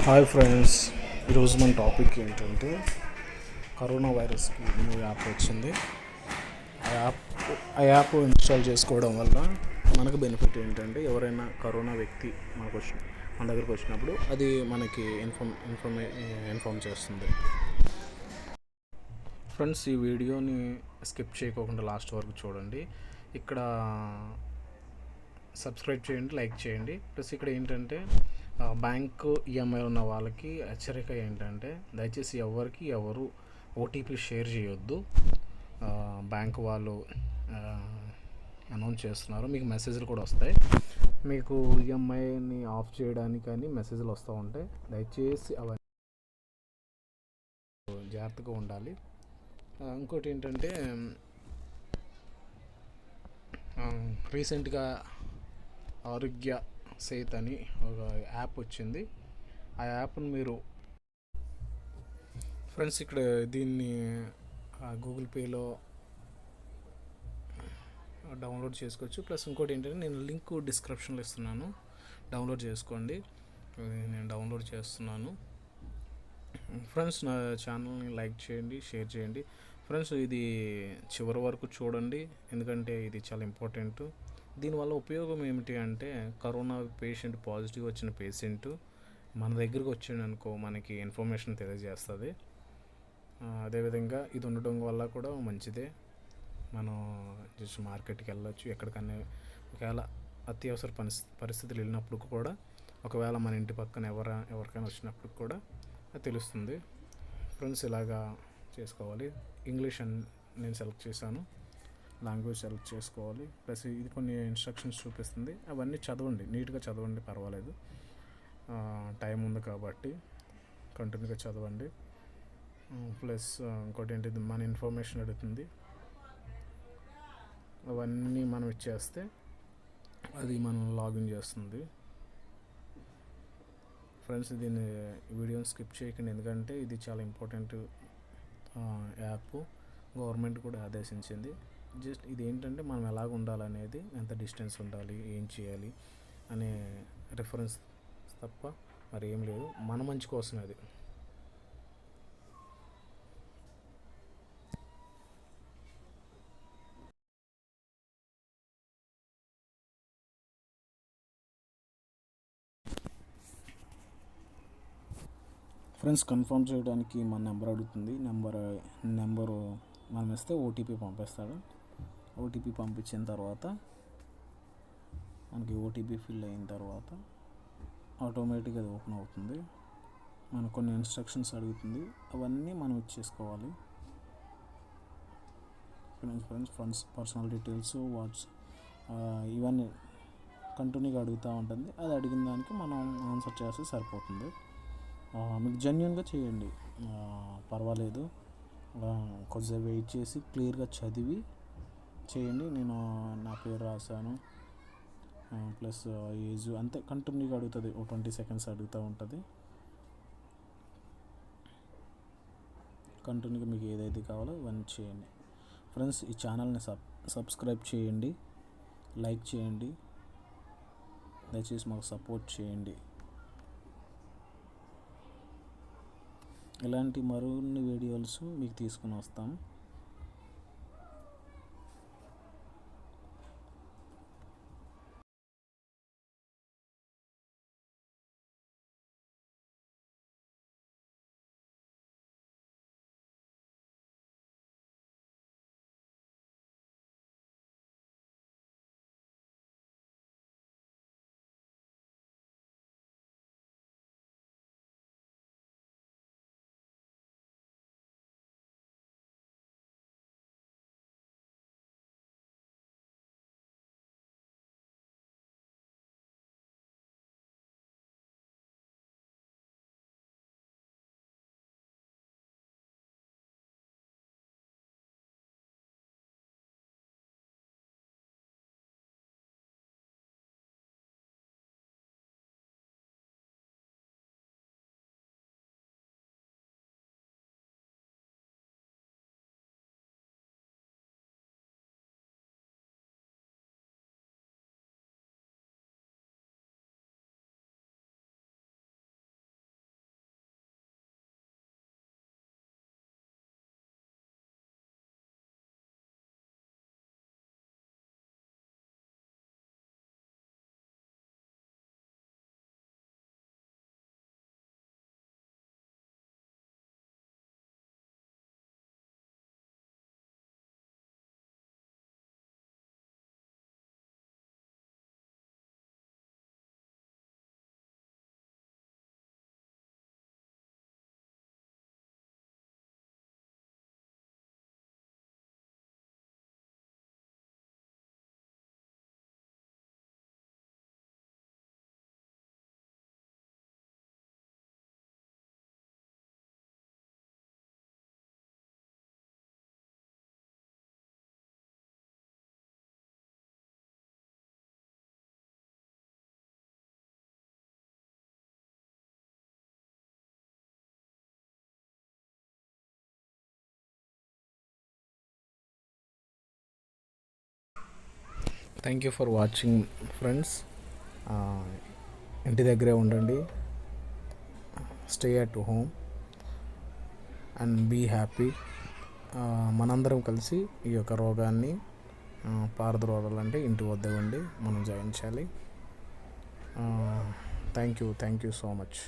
Hi friends, ఈరోజు మన topic ఏంటంటే కరోనా వైరస్కి న్యూ యాప్ వచ్చింది. ఆ యాప్ ఇన్స్టాల్ చేసుకోవడం వల్ల మనకు బెనిఫిట్ ఏంటంటే ఎవరైనా కరోనా వ్యక్తి మన దగ్గరకు వచ్చినప్పుడు అది మనకి ఇన్ఫామ్ చేస్తుంది. ఫ్రెండ్స్, ఈ వీడియోని స్కిప్ చేయకోకుండా లాస్ట్ వరకు చూడండి. ఇక్కడ సబ్స్క్రైబ్ చేయండి, లైక్ చేయండి. ప్లస్ ఇక్కడ ఏంటంటే బ్యాంకు ఈఎంఐ ఉన్న వాళ్ళకి హెచ్చరిక ఏంటంటే దయచేసి ఎవరు ఓటీపీ షేర్ చేయొద్దు. బ్యాంకు వాళ్ళు అనౌన్స్ చేస్తున్నారు. మీకు మెసేజ్లు కూడా వస్తాయి. మీకు ఈఎంఐని ఆఫ్ చేయడానికి కానీ మెసేజ్లు వస్తూ ఉంటాయి. దయచేసి అవన్నీ జాగ్రత్తగా ఉండాలి. ఇంకోటి ఏంటంటే రీసెంట్గా ఆరోగ్య సేత్ అని ఒక యాప్ వచ్చింది. ఆ యాప్ను మీరు ఫ్రెండ్స్ ఇక్కడ దీన్ని గూగుల్ పేలో డౌన్లోడ్ చేసుకోవచ్చు. ప్లస్ ఇంకోటి ఏంటంటే నేను లింక్ డిస్క్రిప్షన్లో ఇస్తున్నాను, డౌన్లోడ్ చేసుకోండి. నేను డౌన్లోడ్ చేస్తున్నాను. ఫ్రెండ్స్, నా ఛానల్ని లైక్ చేయండి, షేర్ చేయండి. ఫ్రెండ్స్, ఇది చివరి వరకు చూడండి, ఎందుకంటే ఇది చాలా ఇంపార్టెంట్. దీనివల్ల ఉపయోగం ఏమిటి అంటే కరోనా పేషెంట్ పాజిటివ్ వచ్చిన పేషెంట్ మన దగ్గరకు వచ్చిందనుకో మనకి ఇన్ఫర్మేషన్ తెలియజేస్తుంది. అదేవిధంగా ఇది ఉండడం వల్ల కూడా మంచిదే. మనం జస్ట్ మార్కెట్కి వెళ్ళొచ్చు, ఎక్కడికన్నా ఒకవేళ అత్యవసర పరిస్థితులు వెళ్ళినప్పుడు కూడా, ఒకవేళ మన ఇంటి పక్కన ఎవరికైనా వచ్చినప్పుడు కూడా అది తెలుస్తుంది. ఫ్రెండ్స్, ఇలాగా చేసుకోవాలి. ఇంగ్లీష్ అని నేను సెలెక్ట్ చేశాను, లాంగ్వేజ్ సెలెక్ట్ చేసుకోవాలి. ప్లస్ ఇది కొన్ని ఇన్స్ట్రక్షన్స్ చూపిస్తుంది, అవన్నీ చదవండి, నీట్గా చదవండి, పర్వాలేదు. టైం ఉంది కాబట్టి కంటిన్యూగా చదవండి. ప్లస్ ఇంకోటి ఏంటి, మన ఇన్ఫర్మేషన్ అడుగుతుంది, అవన్నీ మనం ఇచ్చేస్తే అది మనం లాగిన్ చేస్తుంది. ఫ్రెండ్స్, దీన్ని వీడియోని స్కిప్ చేయకండి, ఎందుకంటే ఇది చాలా ఇంపార్టెంట్ యాప్. గవర్నమెంట్ కూడా ఆదేశించింది. జస్ట్ ఇది ఏంటంటే మనం ఎలాగ ఉండాలనేది, ఎంత డిస్టెన్స్ ఉండాలి, ఏం చేయాలి అనే రిఫరెన్స్ తప్ప మరి ఏం లేదు. మన మంచి కోసమే అది. ఫ్రెండ్స్, కన్ఫర్మ్ చేయడానికి మన నెంబర్ అడుగుతుంది. నెంబరు మనం ఇస్తే ఓటీపీ పంపిస్తాడు. ఓటీపీ పంపించిన తర్వాత మనకి ఓటీపీ ఫిల్ అయిన తర్వాత ఆటోమేటిక్గా అది ఓపెన్ అవుతుంది. మనకు కొన్ని ఇన్స్ట్రక్షన్స్ అడుగుతుంది, అవన్నీ మనం ఇచ్చేసుకోవాలి. ఫ్రెండ్స్ పర్సనల్ డీటెయిల్స్, ఇవన్నీ కంటిన్యూగా అడుగుతూ ఉంటుంది. అది అడిగిన దానికి మనం ఆన్సర్ చేస్తే సరిపోతుంది. మీకు జెన్యూన్గా చేయండి, పర్వాలేదు. కొద్దిసేపు వెయిట్ చేసి క్లియర్గా చదివి చేయండి. నేను నా పేరు రాశాను, ప్లస్ ఏజ్ అంతే. కంటిన్యూగా అడుగుతుంది, 20 సెకండ్స్ అడుగుతూ ఉంటుంది. కంటిన్యూగా మీకు ఏదైతే కావాలో ఇవన్నీ చేయండి. ఫ్రెండ్స్, ఈ ఛానల్ని సబ్స్క్రైబ్ చేయండి, లైక్ చేయండి, దయచేసి మాకు సపోర్ట్ చేయండి. ఇలాంటి మరిన్ని వీడియోస్ మీకు తీసుకుని వస్తాం. Thank you for watching friends. ఇంటి దగ్గరే ఉండండి, stay at home and be happy. మనందరం కలిసి ఈ యొక్క రోగాన్ని పారద్రోలాలంటే ఇంటి వద్ద ఉండి మనం జయించాలి. Thank you so much.